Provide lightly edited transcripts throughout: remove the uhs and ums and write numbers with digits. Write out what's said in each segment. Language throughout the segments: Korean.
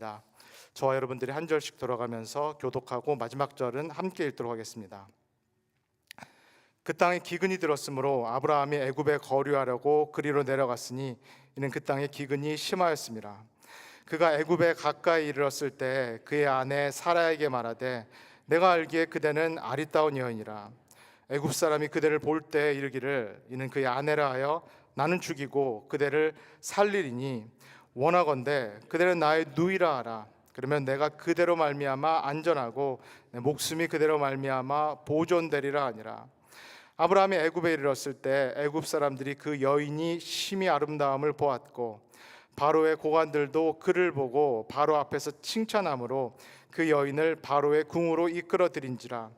있습니다. 저와 여러분들이 한 절씩 돌아가면서 교독하고 마지막 절은 함께 읽도록 하겠습니다. 그 땅에 기근이 들었으므로 아브라함이 애굽에 거류하려고 그리로 내려갔으니 이는 그 땅에 기근이 심하였습니다. 그가 애굽에 가까이 이르렀을 때 그의 아내 사라에게 말하되 내가 알기에 그대는 아리따운 여인이라. 애굽 사람이 그대를 볼 때 이르기를 이는 그의 아내라 하여 나는 죽이고 그대를 살리리니 원하건대 그대는 나의 누이라 하라. 그러면 내가 그대로 말미암아 안전하고 내 목숨이 그대로 말미암아 보존되리라 하니라. 아브라함이 애굽에 이르렀을 때 애굽 사람들이 그 여인이 심히 아름다움을 보았고 바로의 고관들도 그를 보고 바로 앞에서 칭찬함으로 그 여인을 바로의 궁으로 이끌어들인지라.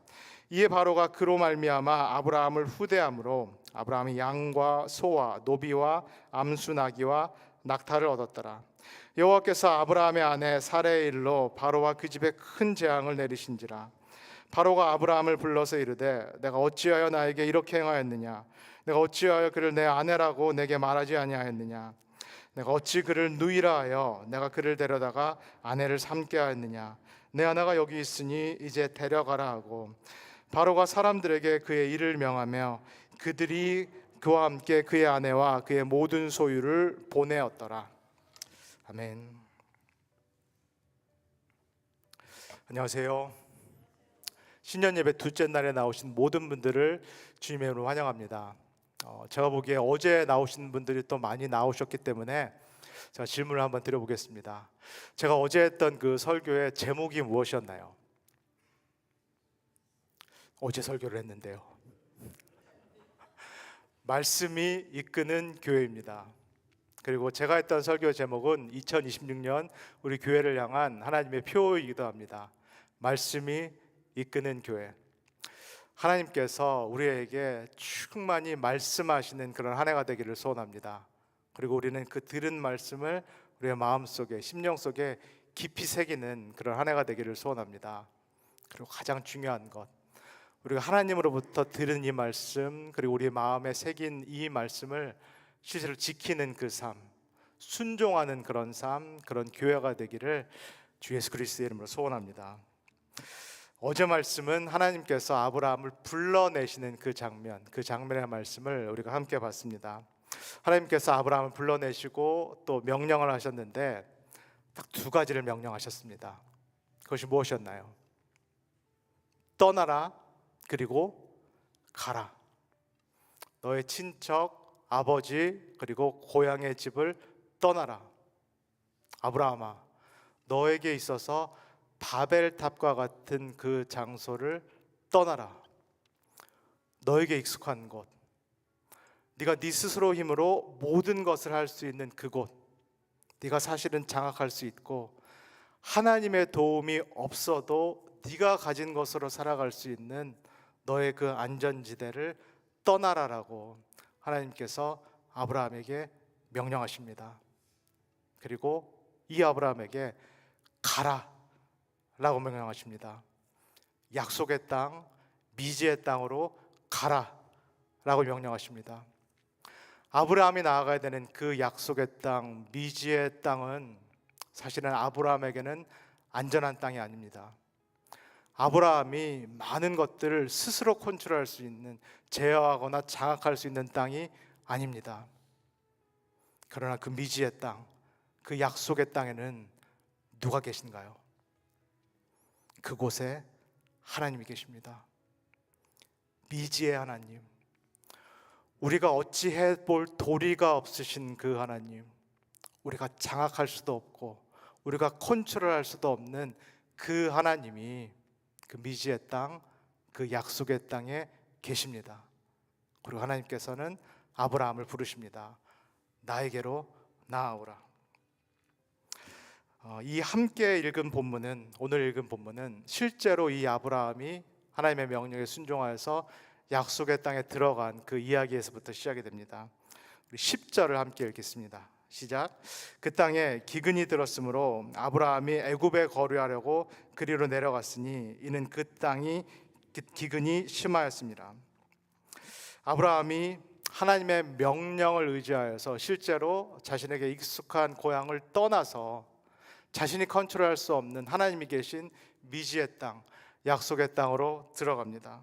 이에 바로가 그로 말미암아 아브라함을 후대함으로 아브라함이 양과 소와 노비와 암수 나귀와 낙타를 얻었더라. 여호와께서 아브라함의 아내 사레의 일로 바로와 그 집에 큰 재앙을 내리신지라. 바로가 아브라함을 불러서 이르되 내가 어찌하여 나에게 이렇게 행하였느냐. 내가 어찌하여 그를 내 아내라고 내게 말하지 아니하였느냐. 내가 어찌 그를 누이라 하여 내가 그를 데려다가 아내를 삼게 하였느냐. 내 아내가 여기 있으니 이제 데려가라 하고 바로가 사람들에게 그의 일을 명하며 그들이 그와 함께 그의 아내와 그의 모든 소유를 보내었더라. 아멘. 안녕하세요. 신년 예배 둘째 날에 나오신 모든 분들을 주님의 이름으로 환영합니다. 제가 보기에 어제 나오신 분들이 또 많이 나오셨기 때문에 제가 질문을 한번 드려보겠습니다. 제가 어제 했던 그 설교의 제목이 무엇이었나요? 어제 설교를 했는데요. 말씀이 이끄는 교회입니다. 그리고 제가 했던 설교 제목은 2026년 우리 교회를 향한 하나님의 표이기도 합니다. 말씀이 이끄는 교회. 하나님께서 우리에게 충만히 말씀하시는 그런 한 해가 되기를 소원합니다. 그리고 우리는 그 들은 말씀을 우리의 마음속에 심령 속에 깊이 새기는 그런 한 해가 되기를 소원합니다. 그리고 가장 중요한 것, 우리가 하나님으로부터 들은 이 말씀, 그리고 우리 마음에 새긴 이 말씀을 실제로 지키는 그 삶, 순종하는 그런 삶, 그런 교회가 되기를 주 예수 그리스도의 이름으로 소원합니다. 어제 말씀은 하나님께서 아브라함을 불러내시는 그 장면의 말씀을 우리가 함께 봤습니다. 하나님께서 아브라함을 불러내시고 또 명령을 하셨는데 딱 두 가지를 명령하셨습니다. 그것이 무엇이었나요? 떠나라, 그리고 가라. 너의 친척, 아버지, 그리고 고향의 집을 떠나라. 아브라함아, 너에게 있어서 바벨탑과 같은 그 장소를 떠나라. 너에게 익숙한 곳, 네가 네 스스로 힘으로 모든 것을 할 수 있는 그곳, 네가 사실은 장악할 수 있고 하나님의 도움이 없어도 네가 가진 것으로 살아갈 수 있는 너의 그 안전지대를 떠나라라고 하나님께서 아브라함에게 명령하십니다. 그리고 이 아브라함에게 가라 라고 명령하십니다. 약속의 땅, 미지의 땅으로 가라 라고 명령하십니다. 아브라함이 나아가야 되는 그 약속의 땅, 미지의 땅은 사실은 아브라함에게는 안전한 땅이 아닙니다. 아브라함이 많은 것들을 스스로 컨트롤할 수 있는, 제어하거나 장악할 수 있는 땅이 아닙니다. 그러나 그 미지의 땅, 그 약속의 땅에는 누가 계신가요? 그곳에 하나님이 계십니다. 미지의 하나님, 우리가 어찌해 볼 도리가 없으신 그 하나님, 우리가 장악할 수도 없고 우리가 컨트롤할 수도 없는 그 하나님이 그 미지의 땅, 그 약속의 땅에 계십니다. 그리고 하나님께서는 아브라함을 부르십니다. 나에게로 나아오라. 이 함께 읽은 본문은, 오늘 읽은 본문은 실제로 이 아브라함이 하나님의 명령에 순종하여서 약속의 땅에 들어간 그 이야기에서부터 시작이 됩니다. 우리 10절을 함께 읽겠습니다. 시작. 그 땅에 기근이 들었으므로 아브라함이 애굽에 거류하려고 그리로 내려갔으니 이는 그 땅이 기근이 심하였습니다. 아브라함이 하나님의 명령을 의지하여서 실제로 자신에게 익숙한 고향을 떠나서 자신이 컨트롤할 수 없는 하나님이 계신 미지의 땅, 약속의 땅으로 들어갑니다.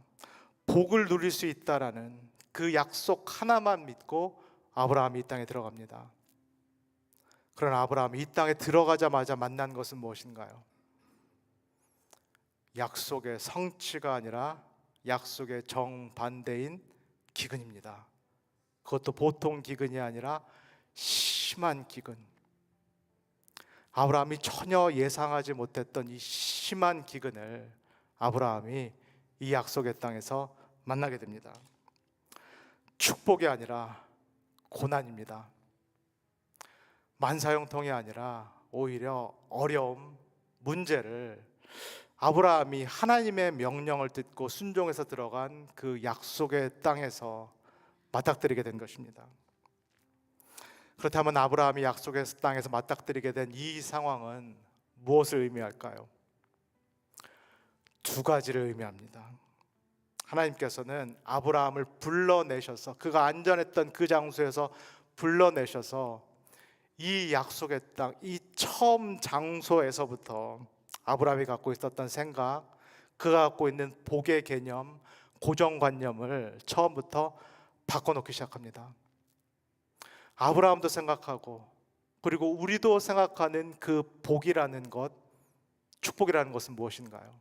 복을 누릴 수 있다라는 그 약속 하나만 믿고 아브라함이 이 땅에 들어갑니다. 그러나 아브라함이 이 땅에 들어가자마자 만난 것은 무엇인가요? 약속의 성취가 아니라 약속의 정반대인 기근입니다. 그것도 보통 기근이 아니라 심한 기근. 아브라함이 전혀 예상하지 못했던 이 심한 기근을 아브라함이 이 약속의 땅에서 만나게 됩니다. 축복이 아니라 고난입니다. 만사형통이 아니라 오히려 어려움, 문제를 아브라함이 하나님의 명령을 듣고 순종해서 들어간 그 약속의 땅에서 맞닥뜨리게 된 것입니다. 그렇다면 아브라함이 약속의 땅에서 맞닥뜨리게 된 이 상황은 무엇을 의미할까요? 두 가지를 의미합니다. 하나님께서는 아브라함을 불러내셔서 그가 안전했던 그 장소에서 불러내셔서 이 약속의 땅, 이 처음 장소에서부터 아브라함이 갖고 있었던 생각, 그가 갖고 있는 복의 개념, 고정관념을 처음부터 바꿔놓기 시작합니다. 아브라함도 생각하고 그리고 우리도 생각하는 그 복이라는 것, 축복이라는 것은 무엇인가요?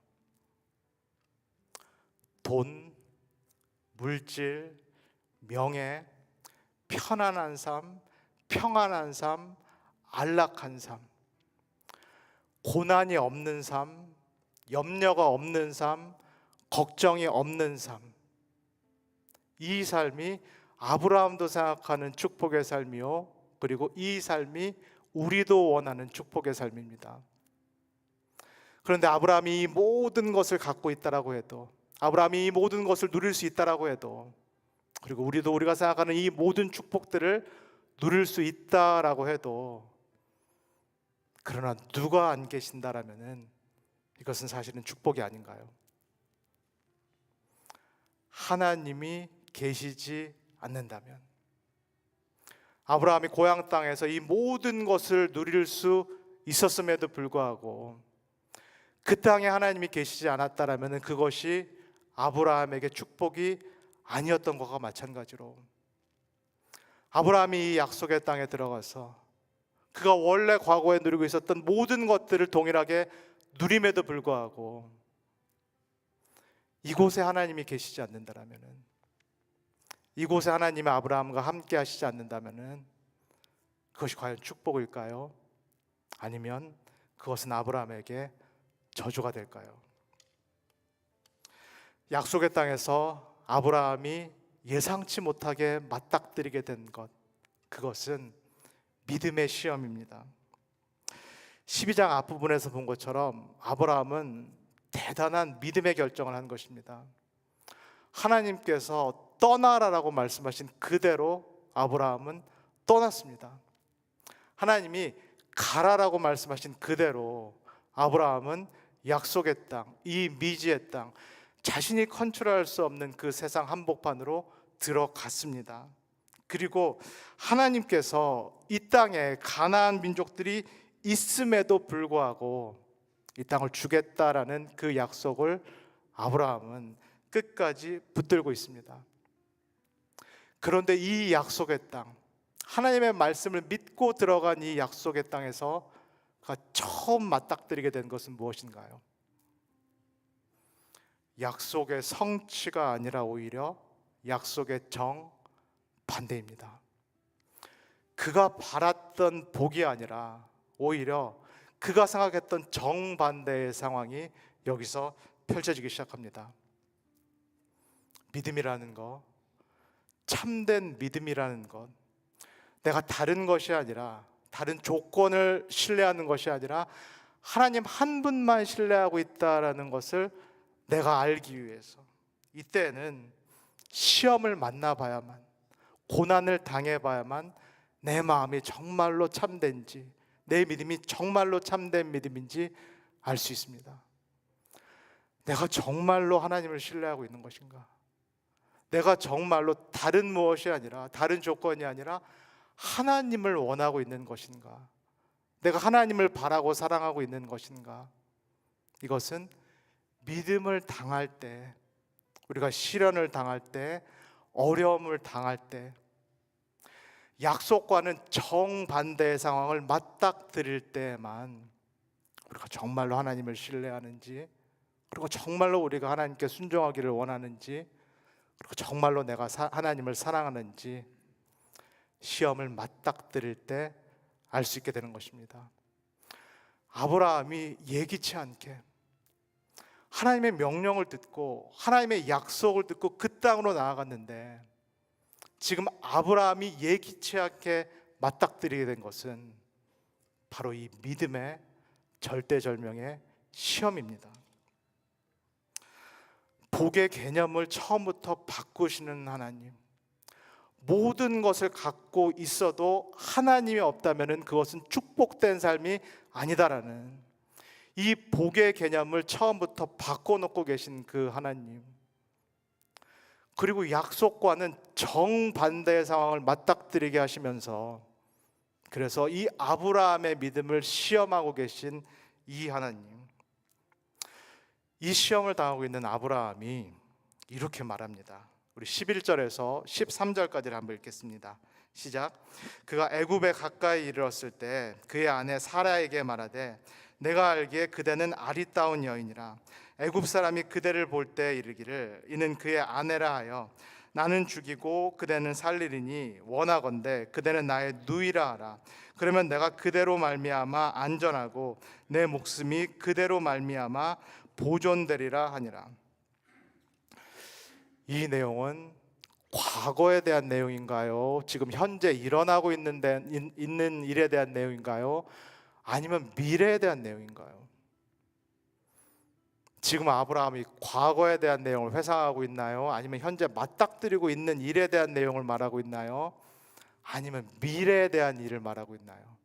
돈, 물질, 명예, 편안한 삶, 평안한 삶, 안락한 삶, 고난이 없는 삶, 염려가 없는 삶, 걱정이 없는 삶. 이 삶이 아브라함도 생각하는 축복의 삶이요, 그리고 이 삶이 우리도 원하는 축복의 삶입니다. 그런데 아브라함이 이 모든 것을 갖고 있다라고 해도, 아브라함이 이 모든 것을 누릴 수 있다라고 해도, 그리고 우리도 우리가 생각하는 이 모든 축복들을 누릴 수 있다라고 해도, 그러나 누가 안 계신다라면은 이것은 사실은 축복이 아닌가요? 하나님이 계시지 않는다면, 아브라함이 고향 땅에서 이 모든 것을 누릴 수 있었음에도 불구하고 그 땅에 하나님이 계시지 않았다라면 그것이 아브라함에게 축복이 아니었던 것과 마찬가지로, 아브라함이 이 약속의 땅에 들어가서 그가 원래 과거에 누리고 있었던 모든 것들을 동일하게 누림에도 불구하고 이곳에 하나님이 계시지 않는다라면은, 이곳에 하나님이 아브라함과 함께 하시지 않는다면은 그것이 과연 축복일까요? 아니면 그것은 아브라함에게 저주가 될까요? 약속의 땅에서 아브라함이 예상치 못하게 맞닥뜨리게 된 것, 그것은 믿음의 시험입니다. 12장 앞부분에서 본 것처럼 아브라함은 대단한 믿음의 결정을 한 것입니다. 하나님께서 떠나라라고 말씀하신 그대로 아브라함은 떠났습니다. 하나님이 가라라고 말씀하신 그대로 아브라함은 약속의 땅, 이 미지의 땅, 자신이 컨트롤할 수 없는 그 세상 한복판으로 들어갔습니다. 그리고 하나님께서 이 땅에 가나안 민족들이 있음에도 불구하고 이 땅을 주겠다라는 그 약속을 아브라함은 끝까지 붙들고 있습니다. 그런데 이 약속의 땅, 하나님의 말씀을 믿고 들어간 이 약속의 땅에서 처음 맞닥뜨리게 된 것은 무엇인가요? 약속의 성취가 아니라 오히려 약속의 정반대입니다. 그가 바랐던 복이 아니라 오히려 그가 생각했던 정반대의 상황이 여기서 펼쳐지기 시작합니다. 믿음이라는 것, 참된 믿음이라는 것, 내가 다른 것이 아니라, 다른 조건을 신뢰하는 것이 아니라 하나님 한 분만 신뢰하고 있다라는 것을 내가 알기 위해서, 이때는 시험을 만나봐야만, 고난을 당해봐야만 내 마음이 정말로 참된지, 내 믿음이 정말로 참된 믿음인지 알 수 있습니다. 내가 정말로 하나님을 신뢰하고 있는 것인가? 내가 정말로 다른 무엇이 아니라, 다른 조건이 아니라 하나님을 원하고 있는 것인가? 내가 하나님을 바라고 사랑하고 있는 것인가? 이것은 믿음을 당할 때, 우리가 시련을 당할 때, 어려움을 당할 때, 약속과는 정반대의 상황을 맞닥뜨릴 때만 우리가 정말로 하나님을 신뢰하는지, 그리고 정말로 우리가 하나님께 순종하기를 원하는지, 그리고 정말로 내가 하나님을 사랑하는지 시험을 맞닥뜨릴 때 알 수 있게 되는 것입니다. 아브라함이 예기치 않게 하나님의 명령을 듣고 하나님의 약속을 듣고 그 땅으로 나아갔는데, 지금 아브라함이 예기치 않게 맞닥뜨리게 된 것은 바로 이 믿음의 절대절명의 시험입니다. 복의 개념을 처음부터 바꾸시는 하나님, 모든 것을 갖고 있어도 하나님이 없다면 그것은 축복된 삶이 아니다라는 이 복의 개념을 처음부터 바꿔놓고 계신 그 하나님, 그리고 약속과는 정반대의 상황을 맞닥뜨리게 하시면서, 그래서 이 아브라함의 믿음을 시험하고 계신 이 하나님, 이 시험을 당하고 있는 아브라함이 이렇게 말합니다. 우리 11절에서 13절까지를 한번 읽겠습니다. 시작. 그가 애굽에 가까이 이르렀을 때 그의 아내 사라에게 말하되 내가 알기에 그대는 아리따운 여인이라 애굽 사람이 그대를 볼 때 이르기를 이는 그의 아내라 하여 나는 죽이고 그대는 살리리니 원하건대 그대는 나의 누이라 하라. 그러면 내가 그대로 말미암아 안전하고 내 목숨이 그대로 말미암아 보존되리라 하니라. 이 내용은 과거에 대한 내용인가요? 지금 현재 일어나고 있는 일에 대한 내용인가요? 아니면 미래에 대한 내용인가요? 지금 아브라함이 과거에 대한 내용을 회상하고 있나요? 아니면 현재 맞닥뜨리고 있는 일에 대한 내용을 말하고 있나요? 아니면 미래에 대한 일을 말하고 있나요?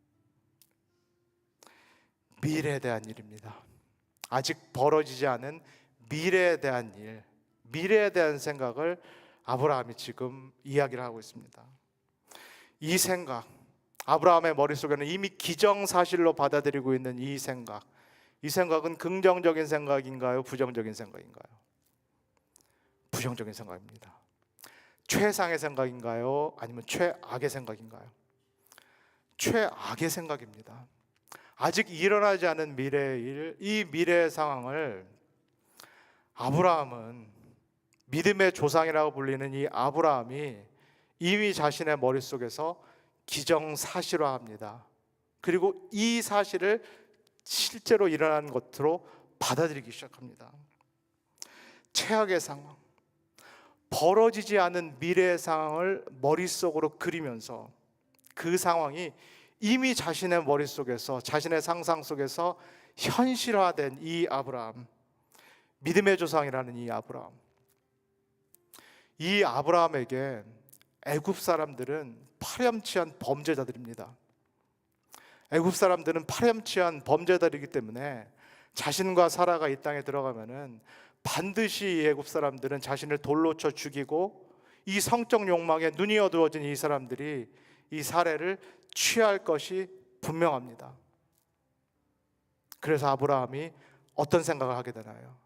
미래에 대한 일입니다. 아직 벌어지지 않은 미래에 대한 일, 미래에 대한 생각을 아브라함이 지금 이야기를 하고 있습니다. 이 생각, 아브라함의 머릿속에는 이미 기정사실로 받아들이고 있는 이 생각은 긍정적인 생각인가요? 부정적인 생각인가요? 부정적인 생각입니다. 최상의 생각인가요? 아니면 최악의 생각인가요? 최악의 생각입니다. 아직 일어나지 않은 미래의 일, 이 미래의 상황을 아브라함은, 믿음의 조상이라고 불리는 이 아브라함이 이미 자신의 머릿속에서 기정사실화합니다. 그리고 이 사실을 실제로 일어나는 것으로 받아들이기 시작합니다. 최악의 상황, 벌어지지 않은 미래의 상황을 머릿속으로 그리면서 그 상황이 이미 자신의 머릿속에서, 자신의 상상 속에서 현실화된 이 아브라함, 믿음의 조상이라는 이 아브라함에게 애굽 사람들은 파렴치한 범죄자들입니다. 애굽 사람들은 파렴치한 범죄자들이기 때문에 자신과 사라가 이 땅에 들어가면은 반드시 애굽 사람들은 자신을 돌로 쳐 죽이고, 이 성적 욕망에 눈이 어두워진 이 사람들이 이 사례를 취할 것이 분명합니다. 그래서 아브라함이 어떤 생각을 하게 되나요?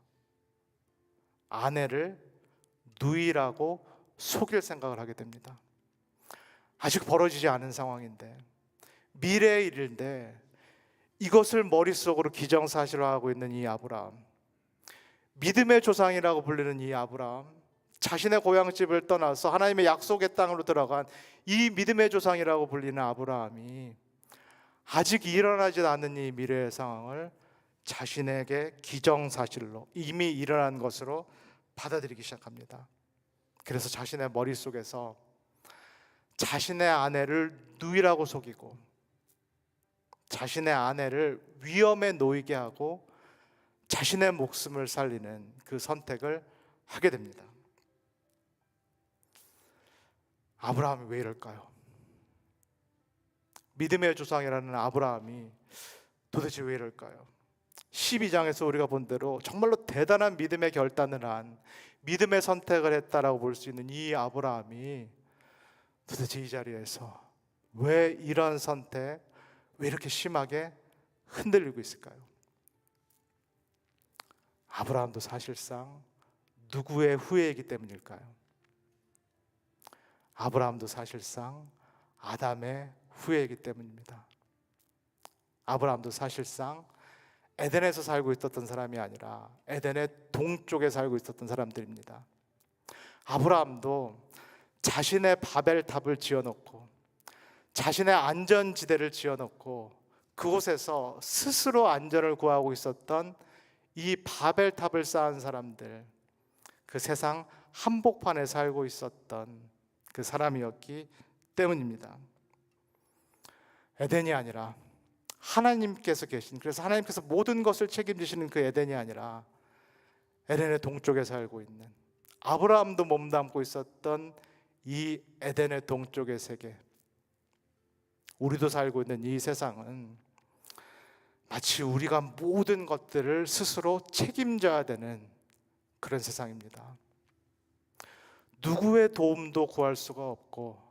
아내를 누이라고 속일 생각을 하게 됩니다. 아직 벌어지지 않은 상황인데, 미래의 일인데, 이것을 머릿속으로 기정사실화하고 있는 이 아브라함, 믿음의 조상이라고 불리는 이 아브라함, 자신의 고향집을 떠나서 하나님의 약속의 땅으로 들어간 이 믿음의 조상이라고 불리는 아브라함이 아직 일어나지 않은 이 미래의 상황을 자신에게 기정사실로, 이미 일어난 것으로 받아들이기 시작합니다. 그래서 자신의 머릿속에서 자신의 아내를 누이라고 속이고 자신의 아내를 위험에 놓이게 하고 자신의 목숨을 살리는 그 선택을 하게 됩니다. 아브라함이 왜 이럴까요? 믿음의 조상이라는 아브라함이 도대체 왜 이럴까요? 12장에서 우리가 본 대로 정말로 대단한 믿음의 결단을 한, 믿음의 선택을 했다라고 볼 수 있는 이 아브라함이 도대체 이 자리에서 왜 이런 선택, 왜 이렇게 심하게 흔들리고 있을까요? 아브라함도 사실상 누구의 후예이기 때문일까요? 아브라함도 사실상 아담의 후예이기 때문입니다. 아브라함도 사실상 에덴에서 살고 있었던 사람이 아니라 에덴의 동쪽에 살고 있었던 사람들입니다. 아브라함도 자신의 바벨탑을 지어놓고 자신의 안전지대를 지어놓고 그곳에서 스스로 안전을 구하고 있었던 이 바벨탑을 쌓은 사람들, 그 세상 한복판에 살고 있었던 그 사람이었기 때문입니다. 에덴이 아니라 하나님께서 계신, 그래서 하나님께서 모든 것을 책임지시는 그 에덴이 아니라 에덴의 동쪽에 살고 있는, 아브라함도 몸담고 있었던 이 에덴의 동쪽의 세계, 우리도 살고 있는 이 세상은 마치 우리가 모든 것들을 스스로 책임져야 되는 그런 세상입니다. 누구의 도움도 구할 수가 없고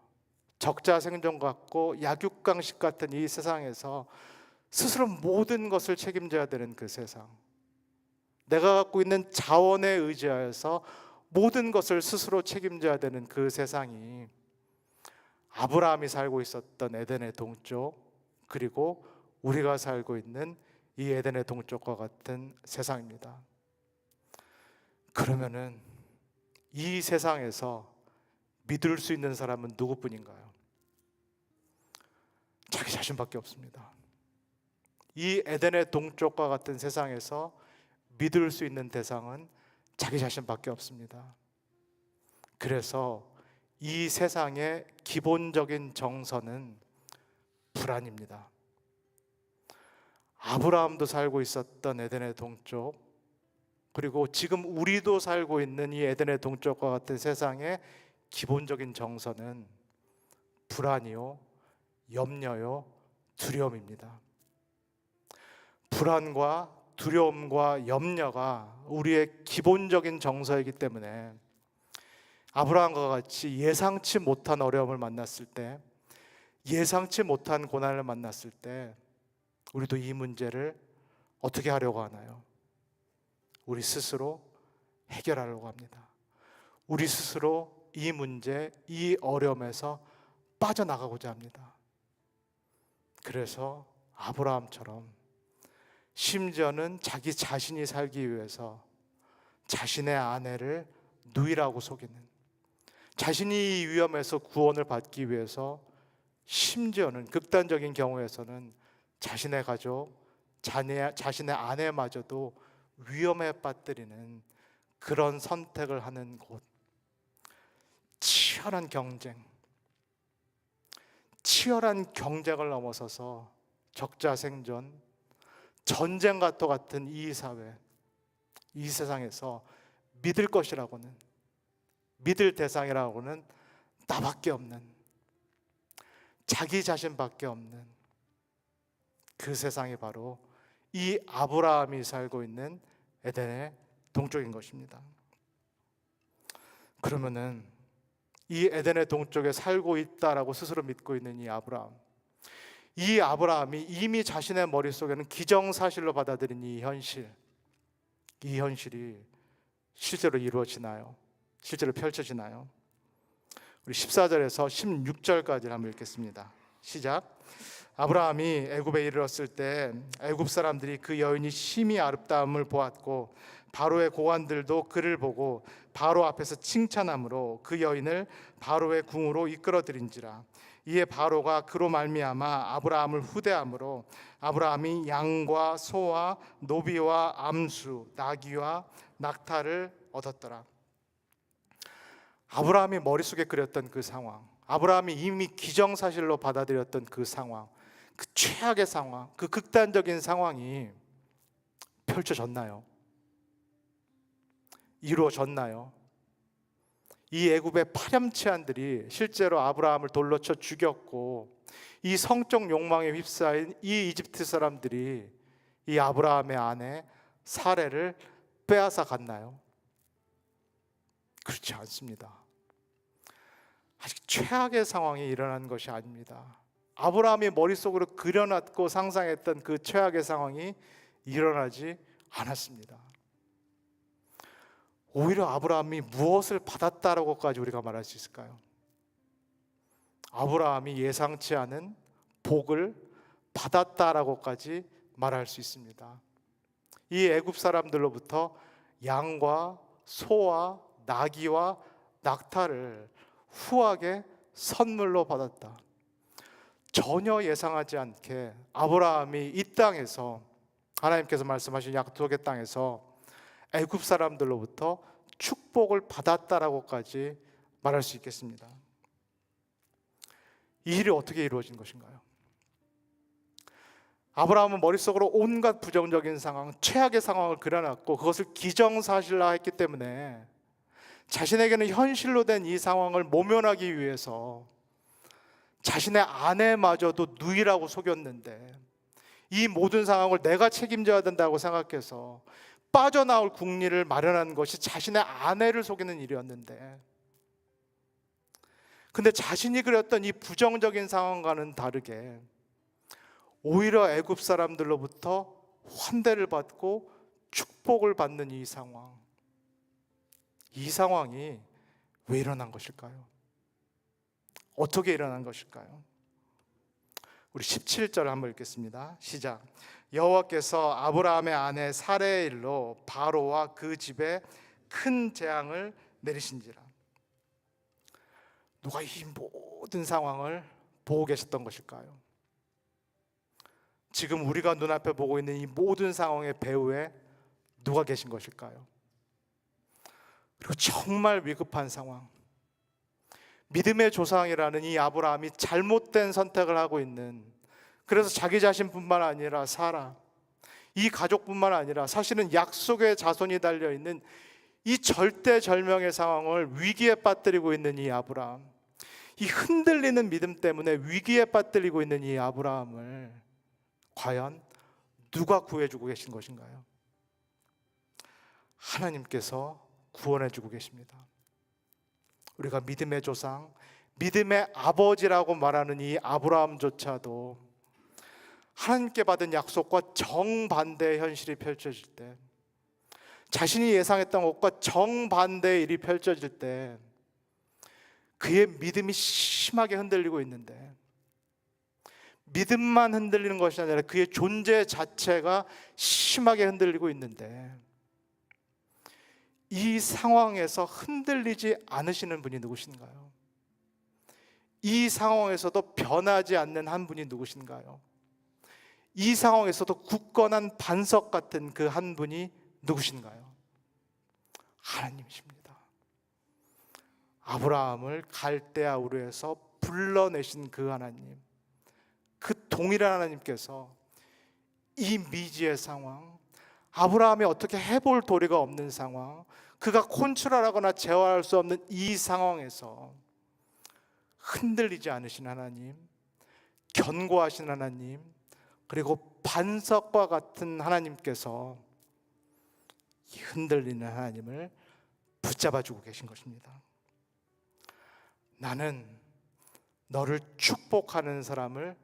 적자생존 같고 약육강식 같은 이 세상에서 스스로 모든 것을 책임져야 되는 그 세상, 내가 갖고 있는 자원에 의지하여서 모든 것을 스스로 책임져야 되는 그 세상이 아브라함이 살고 있었던 에덴의 동쪽, 그리고 우리가 살고 있는 이 에덴의 동쪽과 같은 세상입니다. 그러면은 이 세상에서 믿을 수 있는 사람은 누구뿐인가요? 자기 자신밖에 없습니다. 이 에덴의 동쪽과 같은 세상에서 믿을 수 있는 대상은 자기 자신밖에 없습니다. 그래서 이 세상의 기본적인 정서는 불안입니다. 아브라함도 살고 있었던 에덴의 동쪽, 그리고 지금 우리도 살고 있는 이 에덴의 동쪽과 같은 세상의 기본적인 정서는 불안이요, 염려요, 두려움입니다. 불안과 두려움과 염려가 우리의 기본적인 정서이기 때문에 아브라함과 같이 예상치 못한 어려움을 만났을 때, 예상치 못한 고난을 만났을 때 우리도 이 문제를 어떻게 하려고 하나요? 우리 스스로 해결하려고 합니다. 우리 스스로 이 문제, 이 어려움에서 빠져나가고자 합니다. 그래서 아브라함처럼 심지어는 자기 자신이 살기 위해서 자신의 아내를 누이라고 속이는, 자신이 이 위험에서 구원을 받기 위해서 심지어는 극단적인 경우에서는 자신의 가족, 자신의 아내마저도 위험에 빠뜨리는 그런 선택을 하는 곳, 치열한 경쟁을 넘어서서 적자생존, 전쟁과 같은 이 사회, 이 세상에서 믿을 것이라고는, 믿을 대상이라고는 나밖에 없는, 자기 자신밖에 없는 그 세상이 바로 이 아브라함이 살고 있는 에덴의 동쪽인 것입니다. 그러면은 이 에덴의 동쪽에 살고 있다라고 스스로 믿고 있는 이 아브라함이 이미 자신의 머릿속에는 기정사실로 받아들인 이 현실이 실제로 이루어지나요? 실제로 펼쳐지나요? 우리 14절에서 16절까지 한번 읽겠습니다. 시작. 아브라함이 애굽에 이르렀을 때 애굽 사람들이 그 여인이 심히 아름다움을 보았고 바로의 고관들도 그를 보고 바로 앞에서 칭찬함으로 그 여인을 바로의 궁으로 이끌어들인지라. 이에 바로가 그로 말미암아 아브라함을 후대함으로 아브라함이 양과 소와 노비와 암수, 나귀와 낙타를 얻었더라. 아브라함이 머릿속에 그렸던 그 상황, 아브라함이 이미 기정사실로 받아들였던 그 상황, 그 최악의 상황, 그 극단적인 상황이 펼쳐졌나요? 이루어졌나요? 이 애굽의 파렴치한들이 실제로 아브라함을 돌로 쳐 죽였고, 이 성적 욕망에 휩싸인 이 이집트 사람들이 이 아브라함의 아내 사레를 빼앗아 갔나요? 그렇지 않습니다. 아직 최악의 상황이 일어난 것이 아닙니다. 아브라함이 머릿속으로 그려놨고 상상했던 그 최악의 상황이 일어나지 않았습니다. 오히려 아브라함이 무엇을 받았다라고까지 우리가 말할 수 있을까요? 아브라함이 예상치 않은 복을 받았다라고까지 말할 수 있습니다. 이 애굽 사람들로부터 양과 소와 나귀와 낙타를 후하게 선물로 받았다. 전혀 예상하지 않게 아브라함이 이 땅에서, 하나님께서 말씀하신 약속의 땅에서 애굽 사람들로부터 축복을 받았다라고까지 말할 수 있겠습니다. 이 일이 어떻게 이루어진 것인가요? 아브라함은 머릿속으로 온갖 부정적인 상황, 최악의 상황을 그려놨고 그것을 기정사실화했기 때문에 자신에게는 현실로 된 이 상황을 모면하기 위해서 자신의 아내마저도 누이라고 속였는데, 이 모든 상황을 내가 책임져야 된다고 생각해서 빠져나올 국리를 마련한 것이 자신의 아내를 속이는 일이었는데, 근데 자신이 그렸던 이 부정적인 상황과는 다르게 오히려 애굽 사람들로부터 환대를 받고 축복을 받는 이 상황이 왜 일어난 것일까요? 어떻게 일어난 것일까요? 우리 17절 한번 읽겠습니다. 시작. 여호와께서 아브라함의 아내 사레의 일로 바로와 그 집에 큰 재앙을 내리신지라. 누가 이 모든 상황을 보고 계셨던 것일까요? 지금 우리가 눈앞에 보고 있는 이 모든 상황의 배후에 누가 계신 것일까요? 그리고 정말 위급한 상황, 믿음의 조상이라는 이 아브라함이 잘못된 선택을 하고 있는, 그래서 자기 자신뿐만 아니라 사라, 이 가족뿐만 아니라 사실은 약속의 자손이 달려있는 이 절대절명의 상황을 위기에 빠뜨리고 있는 이 아브라함, 이 흔들리는 믿음 때문에 위기에 빠뜨리고 있는 이 아브라함을 과연 누가 구해주고 계신 것인가요? 하나님께서 구원해주고 계십니다. 우리가 믿음의 조상, 믿음의 아버지라고 말하는 이 아브라함조차도 하나님께 받은 약속과 정반대의 현실이 펼쳐질 때, 자신이 예상했던 것과 정반대의 일이 펼쳐질 때 그의 믿음이 심하게 흔들리고 있는데, 믿음만 흔들리는 것이 아니라 그의 존재 자체가 심하게 흔들리고 있는데, 이 상황에서 흔들리지 않으시는 분이 누구신가요? 이 상황에서도 변하지 않는 한 분이 누구신가요? 이 상황에서도 굳건한 반석 같은 그 한 분이 누구신가요? 하나님이십니다. 아브라함을 갈대아 우르에서 불러내신 그 하나님, 그 동일한 하나님께서 이 미지의 상황, 아브라함이 어떻게 해볼 도리가 없는 상황, 그가 컨트롤하거나 제어할 수 없는 이 상황에서 흔들리지 않으신 하나님, 견고하신 하나님, 그리고 반석과 같은 하나님께서 이 흔들리는 하나님을 붙잡아주고 계신 것입니다. 나는 너를 축복하는 사람을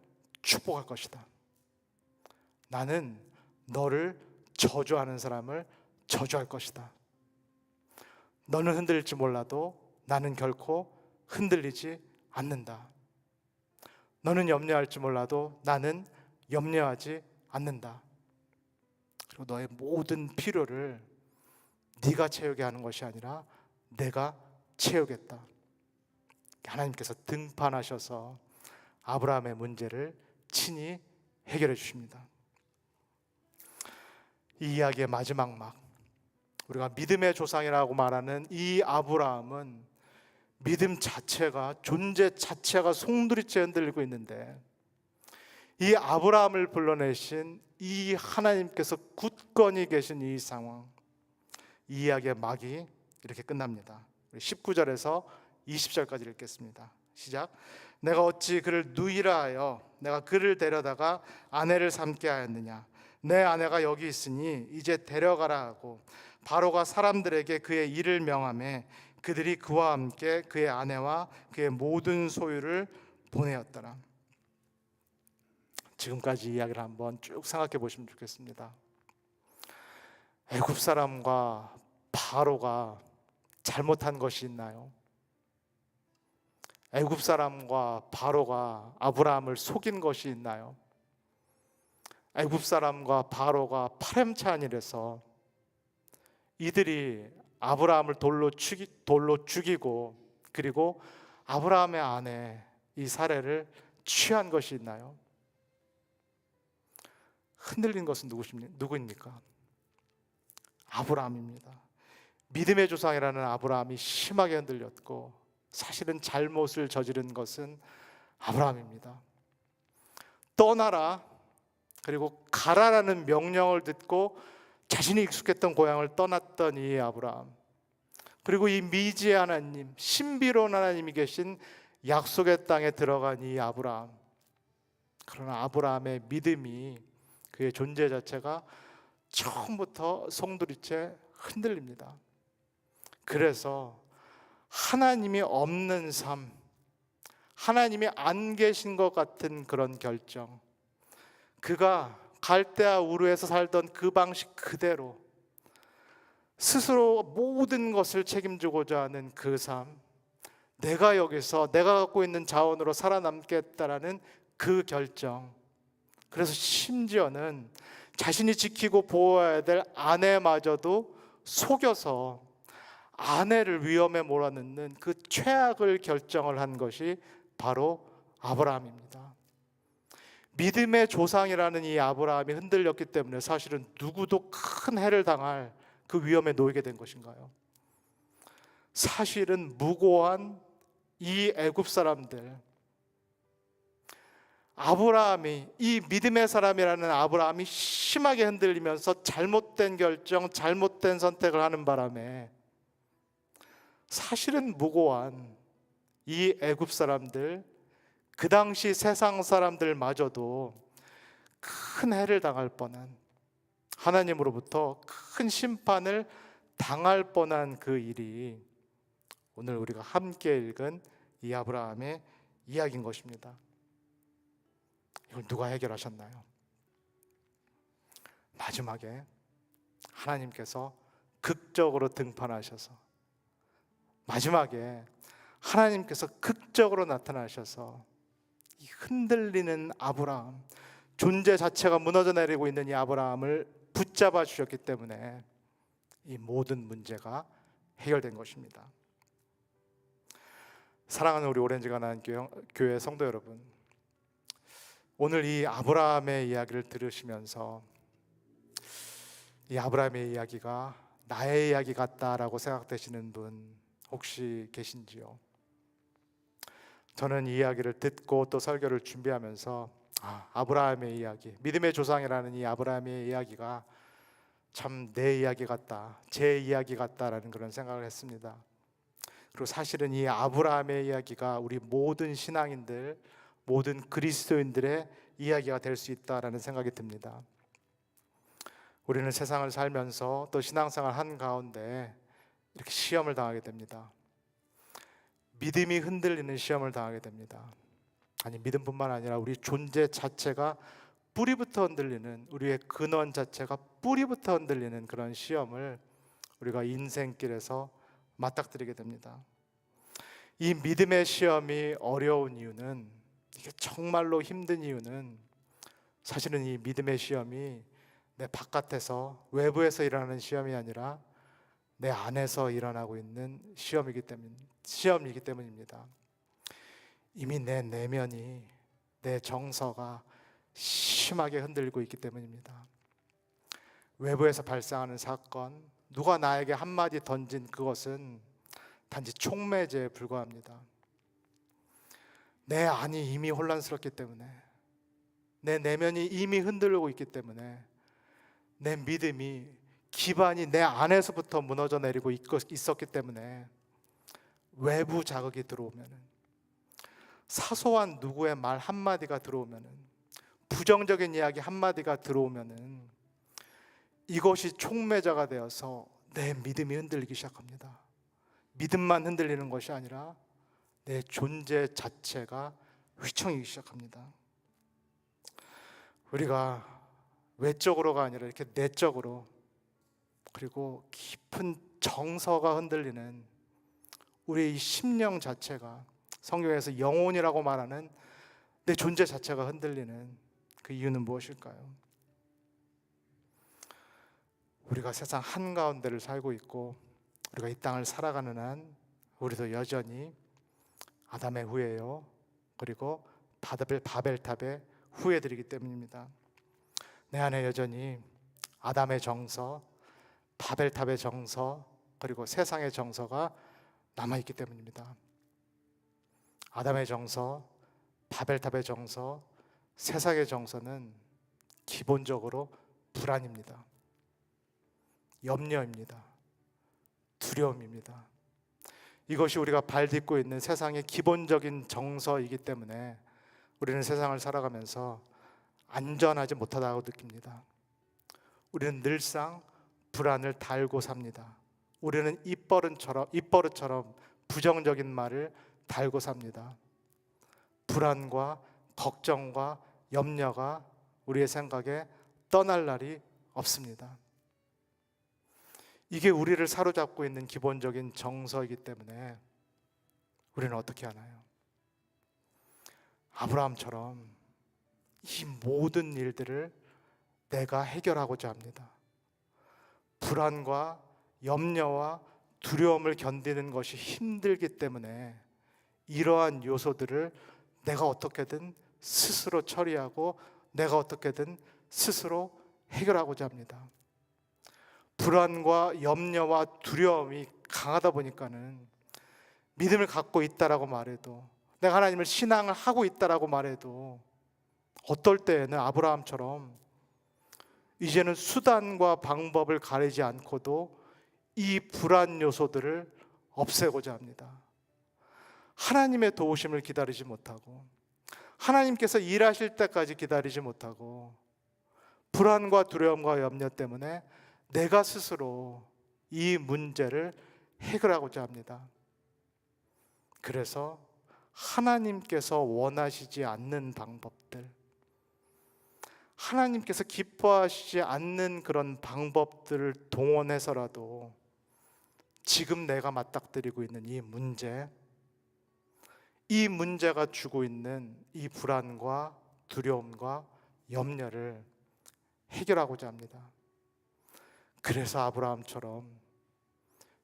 축복할 것이다. 나는 너를 저주하는 사람을 저주할 것이다. 너는 흔들릴지 몰라도 나는 결코 흔들리지 않는다. 너는 염려할지 몰라도 나는 염려하지 않는다. 그리고 너의 모든 필요를 네가 채우게 하는 것이 아니라 내가 채우겠다. 하나님께서 등판하셔서 아브라함의 문제를 친히 해결해 주십니다. 이 이야기의 마지막 막, 우리가 믿음의 조상이라고 말하는 이 아브라함은 믿음 자체가, 존재 자체가 송두리째 흔들리고 있는데, 이 아브라함을 불러내신 이 하나님께서 굳건히 계신 이 상황, 이 이야기의 막이 이렇게 끝납니다. 19절에서 20절까지 읽겠습니다. 시작. 내가 어찌 그를 누이라 하여 내가 그를 데려다가 아내를 삼게 하였느냐. 내 아내가 여기 있으니 이제 데려가라 하고 바로가 사람들에게 그의 일을 명하매 그들이 그와 함께 그의 아내와 그의 모든 소유를 보내었더라. 지금까지 이야기를 한번 쭉 생각해 보시면 좋겠습니다. 애굽 사람과 바로가 잘못한 것이 있나요? 애굽 사람과 바로가 아브라함을 속인 것이 있나요? 애굽 사람과 바로가 파렴치한일에서 이들이 아브라함을 돌로 죽이고 그리고 아브라함의 아내 이 사례를 취한 것이 있나요? 흔들린 것은 누구입니까? 아브라함입니다. 믿음의 조상이라는 아브라함이 심하게 흔들렸고 사실은 잘못을 저지른 것은 아브라함입니다. 떠나라 그리고 가라라는 명령을 듣고 자신이 익숙했던 고향을 떠났던 이 아브라함, 그리고 이 미지의 하나님, 신비로운 하나님이 계신 약속의 땅에 들어간 이 아브라함, 그러나 아브라함의 믿음이, 그의 존재 자체가 처음부터 송두리째 흔들립니다. 그래서 하나님이 없는 삶, 하나님이 안 계신 것 같은 그런 결정, 그가 갈대아 우르에서 살던 그 방식 그대로 스스로 모든 것을 책임지고자 하는 그 삶, 내가 여기서 내가 갖고 있는 자원으로 살아남겠다라는 그 결정, 그래서 심지어는 자신이 지키고 보호해야 될 아내마저도 속여서 아내를 위험에 몰아넣는 그 최악을 결정을 한 것이 바로 아브라함입니다. 믿음의 조상이라는 이 아브라함이 흔들렸기 때문에 사실은 누구도 큰 해를 당할 그 위험에 놓이게 된 것인가요? 사실은 무고한 이 애굽 사람들, 아브라함이, 이 믿음의 사람이라는 아브라함이 심하게 흔들리면서 잘못된 결정, 잘못된 선택을 하는 바람에 사실은 무고한 이 애굽 사람들, 그 당시 세상 사람들마저도 큰 해를 당할 뻔한, 하나님으로부터 큰 심판을 당할 뻔한 그 일이 오늘 우리가 함께 읽은 이 아브라함의 이야기인 것입니다. 이걸 누가 해결하셨나요? 마지막에 하나님께서 극적으로 등판하셔서, 마지막에 하나님께서 극적으로 나타나셔서 이 흔들리는 아브라함, 존재 자체가 무너져 내리고 있는 이 아브라함을 붙잡아 주셨기 때문에 이 모든 문제가 해결된 것입니다. 사랑하는 우리 오렌지 가나안 교회 성도 여러분, 오늘 이 아브라함의 이야기를 들으시면서 이 아브라함의 이야기가 나의 이야기 같다라고 생각되시는 분 혹시 계신지요? 저는 이 이야기를 듣고 또 설교를 준비하면서 아브라함의 이야기, 믿음의 조상이라는 이 아브라함의 이야기가 참 내 이야기 같다, 제 이야기 같다라는 그런 생각을 했습니다. 그리고 사실은 이 아브라함의 이야기가 우리 모든 신앙인들, 모든 그리스도인들의 이야기가 될 수 있다라는 생각이 듭니다. 우리는 세상을 살면서 또 신앙생활 한 가운데 이렇게 시험을 당하게 됩니다. 믿음이 흔들리는 시험을 당하게 됩니다. 아니, 믿음뿐만 아니라 우리 존재 자체가 뿌리부터 흔들리는, 우리의 근원 자체가 뿌리부터 흔들리는 그런 시험을 우리가 인생길에서 맞닥뜨리게 됩니다. 이 믿음의 시험이 어려운 이유는, 이게 정말로 힘든 이유는, 사실은 이 믿음의 시험이 내 바깥에서, 외부에서 일어나는 시험이 아니라 내 안에서 일어나고 있는 시험이기 때문입니다. 이미 내 내면이, 내 정서가 심하게 흔들리고 있기 때문입니다. 외부에서 발생하는 사건, 누가 나에게 한마디 던진 그것은 단지 촉매제에 불과합니다. 내 안이 이미 혼란스럽기 때문에, 내 내면이 이미 흔들리고 있기 때문에, 내 믿음이, 기반이 내 안에서부터 무너져 내리고 있었기 때문에 외부 자극이 들어오면, 사소한 누구의 말 한마디가 들어오면, 부정적인 이야기 한마디가 들어오면 이것이 촉매자가 되어서 내 믿음이 흔들리기 시작합니다. 믿음만 흔들리는 것이 아니라 내 존재 자체가 휘청이기 시작합니다. 우리가 외적으로가 아니라 이렇게 내적으로, 그리고 깊은 정서가 흔들리는 우리의 이 심령 자체가, 성경에서 영혼이라고 말하는 내 존재 자체가 흔들리는 그 이유는 무엇일까요? 우리가 세상 한가운데를 살고 있고 우리가 이 땅을 살아가는 한 우리도 여전히 아담의 후예요, 그리고 바벨탑의 후예들이기 때문입니다. 내 안에 여전히 아담의 정서, 바벨탑의 정서, 그리고 세상의 정서가 남아있기 때문입니다. 아담의 정서, 바벨탑의 정서, 세상의 정서는 기본적으로 불안입니다. 염려입니다. 두려움입니다. 이것이 우리가 발딛고 있는 세상의 기본적인 정서이기 때문에 우리는 세상을 살아가면서 안전하지 못하다고 느낍니다. 우리는 늘상 불안을 달고 삽니다. 우리는 입버릇처럼 부정적인 말을 달고 삽니다. 불안과 걱정과 염려가 우리의 생각에 떠날 날이 없습니다. 이게 우리를 사로잡고 있는 기본적인 정서이기 때문에 우리는 어떻게 하나요? 아브라함처럼 이 모든 일들을 내가 해결하고자 합니다. 불안과 염려와 두려움을 견디는 것이 힘들기 때문에 이러한 요소들을 내가 어떻게든 스스로 처리하고 내가 어떻게든 스스로 해결하고자 합니다. 불안과 염려와 두려움이 강하다 보니까는 믿음을 갖고 있다라고 말해도, 내가 하나님을 신앙을 하고 있다라고 말해도 어떨 때에는 아브라함처럼 이제는 수단과 방법을 가리지 않고도 이 불안 요소들을 없애고자 합니다. 하나님의 도우심을 기다리지 못하고, 하나님께서 일하실 때까지 기다리지 못하고, 불안과 두려움과 염려 때문에 내가 스스로 이 문제를 해결하고자 합니다. 그래서 하나님께서 원하시지 않는 방법들, 하나님께서 기뻐하시지 않는 그런 방법들을 동원해서라도 지금 내가 맞닥뜨리고 있는 이 문제가 주고 있는 이 불안과 두려움과 염려를 해결하고자 합니다. 그래서 아브라함처럼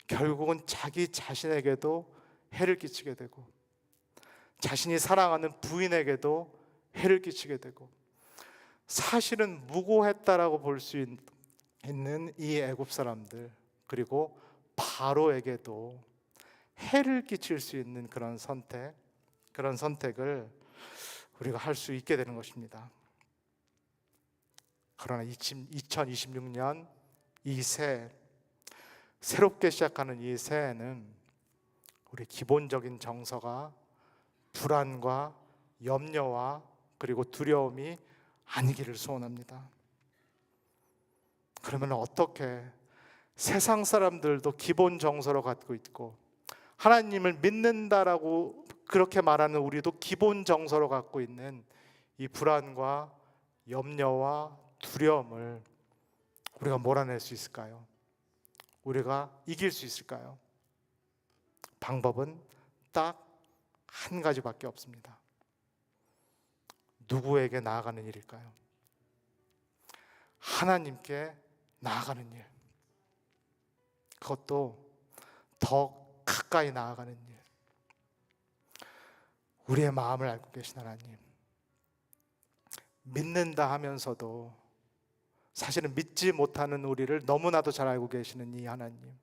결국은 자기 자신에게도 해를 끼치게 되고, 자신이 사랑하는 부인에게도 해를 끼치게 되고, 사실은 무고했다라고 볼 수 있는 이 애굽 사람들, 그리고 바로에게도 해를 끼칠 수 있는 그런 선택을 우리가 할 수 있게 되는 것입니다. 그러나 2026년 이 새롭게 시작하는 이 새해는 우리 기본적인 정서가 불안과 염려와 그리고 두려움이 아니기를 소원합니다. 그러면 어떻게 세상 사람들도 기본 정서로 갖고 있고 하나님을 믿는다라고 그렇게 말하는 우리도 기본 정서로 갖고 있는 이 불안과 염려와 두려움을 우리가 몰아낼 수 있을까요? 우리가 이길 수 있을까요? 방법은 딱 한 가지밖에 없습니다. 누구에게 나아가는 일일까요? 하나님께 나아가는 일. 그것도 더 가까이 나아가는 일. 우리의 마음을 알고 계신 하나님, 믿는다 하면서도 사실은 믿지 못하는 우리를 너무나도 잘 알고 계시는 이 하나님,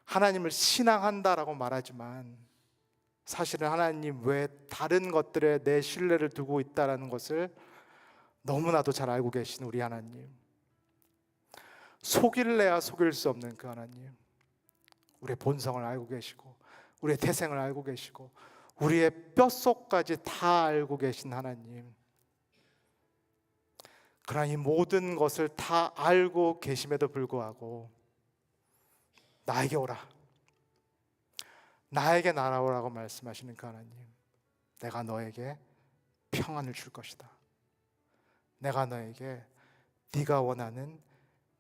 하나님을 신앙한다라고 말하지만 사실은 하나님 외에 다른 것들에 내 신뢰를 두고 있다는 것을 너무나도 잘 알고 계신 우리 하나님, 속일래야 속일 수 없는 그 하나님, 우리의 본성을 알고 계시고 우리의 태생을 알고 계시고 우리의 뼛속까지 다 알고 계신 하나님, 그러나 이 모든 것을 다 알고 계심에도 불구하고 나에게 오라, 나에게 날아오라고 말씀하시는 그 하나님, 내가 너에게 평안을 줄 것이다, 내가 너에게 네가 원하는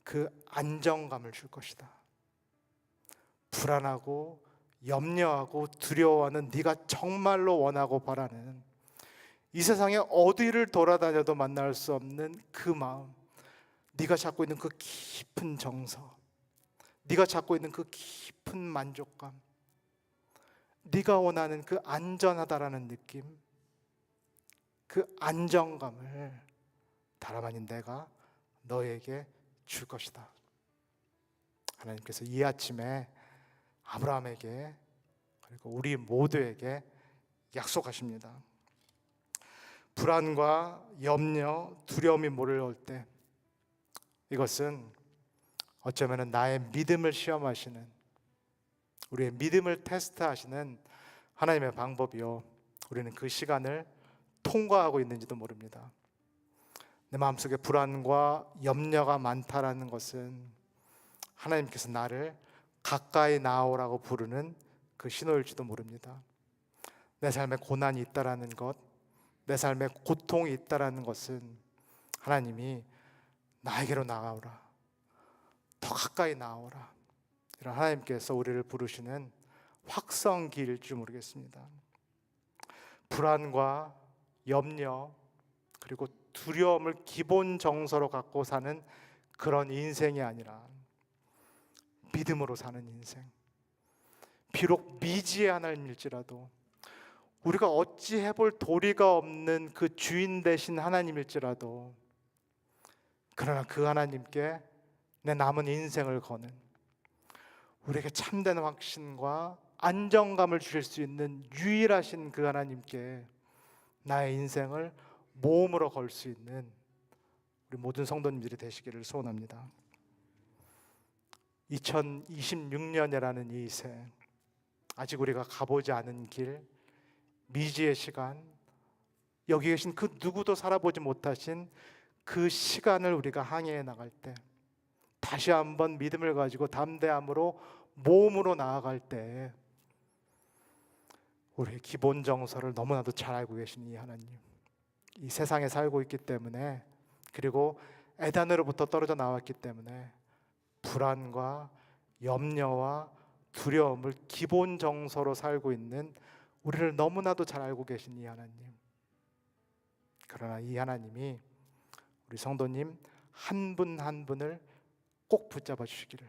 그 안정감을 줄 것이다. 불안하고 염려하고 두려워하는 네가 정말로 원하고 바라는 이 세상에 어디를 돌아다녀도 만날 수 없는 그 마음, 네가 찾고 있는 그 깊은 정서, 네가 찾고 있는 그 깊은 만족감, 네가 원하는 그 안전하다라는 느낌, 그 안정감을 다름 아닌 내가 너에게 줄 것이다. 하나님께서 이 아침에 아브라함에게 그리고 우리 모두에게 약속하십니다. 불안과 염려, 두려움이 몰려올 때 이것은 어쩌면 나의 믿음을 시험하시는, 우리의 믿음을 테스트하시는 하나님의 방법이요, 우리는 그 시간을 통과하고 있는지도 모릅니다. 내 마음속에 불안과 염려가 많다라는 것은 하나님께서 나를 가까이 나오라고 부르는 그 신호일지도 모릅니다. 내 삶에 고난이 있다라는 것, 내 삶에 고통이 있다라는 것은 하나님이 나에게로 나아오라, 더 가까이 나아오라, 이런 하나님께서 우리를 부르시는 확성기일지 모르겠습니다. 불안과 염려 그리고 두려움을 기본 정서로 갖고 사는 그런 인생이 아니라 믿음으로 사는 인생, 비록 미지의 하나님일지라도, 우리가 어찌 해볼 도리가 없는 그 주인 되신 하나님일지라도, 그러나 그 하나님께 내 남은 인생을 거는, 우리에게 참된 확신과 안정감을 주실 수 있는 유일하신 그 하나님께 나의 인생을 모험으로 걸 수 있는 우리 모든 성도님들이 되시기를 소원합니다. 2026년이라는 이 새, 아직 우리가 가보지 않은 길, 미지의 시간, 여기 계신 그 누구도 살아보지 못하신 그 시간을 우리가 항해해 나갈 때, 다시 한번 믿음을 가지고 담대함으로 모험으로 나아갈 때, 우리의 기본 정서를 너무나도 잘 알고 계신 이 하나님, 이 세상에 살고 있기 때문에, 그리고 애단으로부터 떨어져 나왔기 때문에 불안과 염려와 두려움을 기본 정서로 살고 있는 우리를 너무나도 잘 알고 계신 이 하나님, 그러나 이 하나님이 우리 성도님 한 분 한 분을 꼭 붙잡아 주시기를,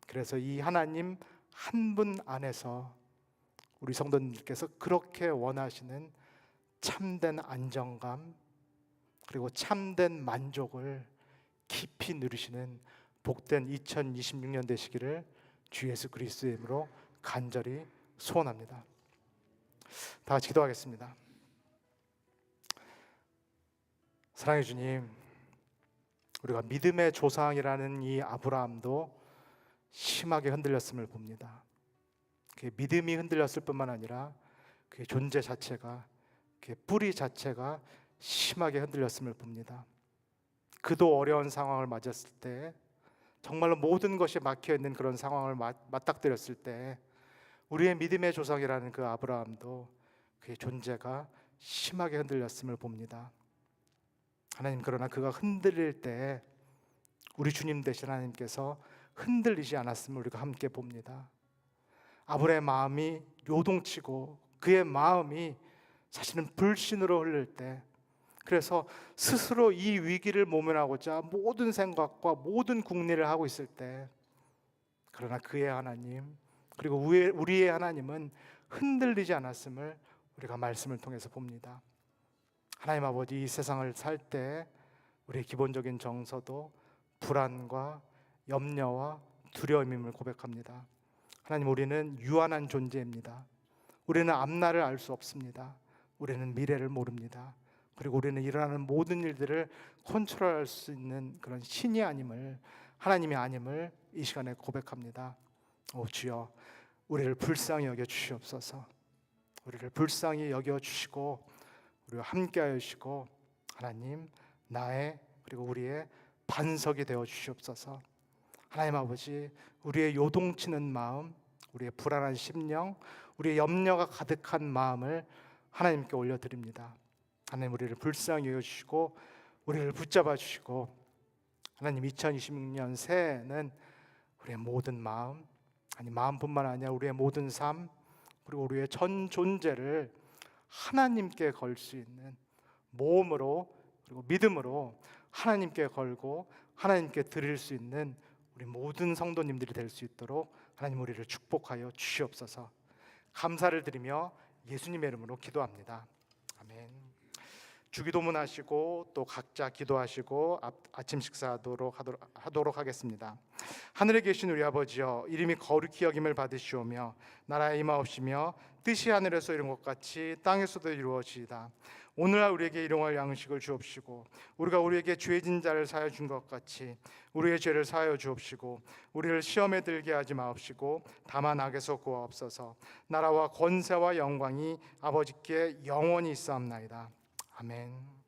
그래서 이 하나님 한 분 안에서 우리 성도님들께서 그렇게 원하시는 참된 안정감 그리고 참된 만족을 깊이 누리시는 복된 2026년 되시기를 주 예수 그리스도의 이름으로 간절히 소원합니다. 다 같이 기도하겠습니다. 사랑해 주님, 우리가 믿음의 조상이라는 이 아브라함도 심하게 흔들렸음을 봅니다. 그 믿음이 흔들렸을 뿐만 아니라 그 존재 자체가, 그 뿌리 자체가 심하게 흔들렸음을 봅니다. 그도 어려운 상황을 맞았을 때, 정말로 모든 것이 막혀있는 그런 상황을 맞닥뜨렸을 때 우리의 믿음의 조상이라는 그 아브라함도 그의 존재가 심하게 흔들렸음을 봅니다. 하나님, 그러나 그가 흔들릴 때 우리 주님 되신 하나님께서 흔들리지 않았음을 우리가 함께 봅니다. 아브라함의 마음이 요동치고 그의 마음이 사실은 불신으로 흐를 때, 그래서 스스로 이 위기를 모면하고자 모든 생각과 모든 궁리를 하고 있을 때, 그러나 그의 하나님 그리고 우리의 하나님은 흔들리지 않았음을 우리가 말씀을 통해서 봅니다. 하나님 아버지, 이 세상을 살 때 우리의 기본적인 정서도 불안과 염려와 두려움임을 고백합니다. 하나님, 우리는 유한한 존재입니다. 우리는 앞날을 알 수 없습니다. 우리는 미래를 모릅니다. 그리고 우리는 일어나는 모든 일들을 컨트롤할 수 있는 그런 신이 아님을, 하나님이 아님을 이 시간에 고백합니다. 오 주여, 우리를 불쌍히 여겨 주시옵소서. 우리를 불쌍히 여겨 주시고 우리와 함께하여 주시고, 하나님 나의 그리고 우리의 반석이 되어 주시옵소서. 하나님 아버지, 우리의 요동치는 마음, 우리의 불안한 심령, 우리의 염려가 가득한 마음을 하나님께 올려드립니다. 하나님 우리를 불쌍히 여겨주시고 우리를 붙잡아 주시고, 하나님 2026년 새해에는 우리의 모든 마음, 아니 마음뿐만 아니라 우리의 모든 삶, 그리고 우리의 전 존재를 하나님께 걸 수 있는 모험으로, 그리고 믿음으로 하나님께 걸고 하나님께 드릴 수 있는 우리 모든 성도님들이 될 수 있도록 하나님 우리를 축복하여 주시옵소서. 감사를 드리며 예수님의 이름으로 기도합니다. 아멘. 주기도문 하시고 또 각자 기도하시고 아침 식사하도록 하겠습니다. 하늘에 계신 우리 아버지여, 이름이 거룩히 여김을 받으시오며 나라의 임하옵시며 뜻이 하늘에서 이룬 것 같이 땅에서도 이루어지이다. 오늘날 우리에게 일용할 양식을 주옵시고 우리가 우리에게 죄진 자를 사하여 준 것 같이 우리의 죄를 사하여 주옵시고 우리를 시험에 들게 하지 마옵시고 다만 악에서 구하옵소서. 나라와 권세와 영광이 아버지께 영원히 있사옵나이다. 아멘.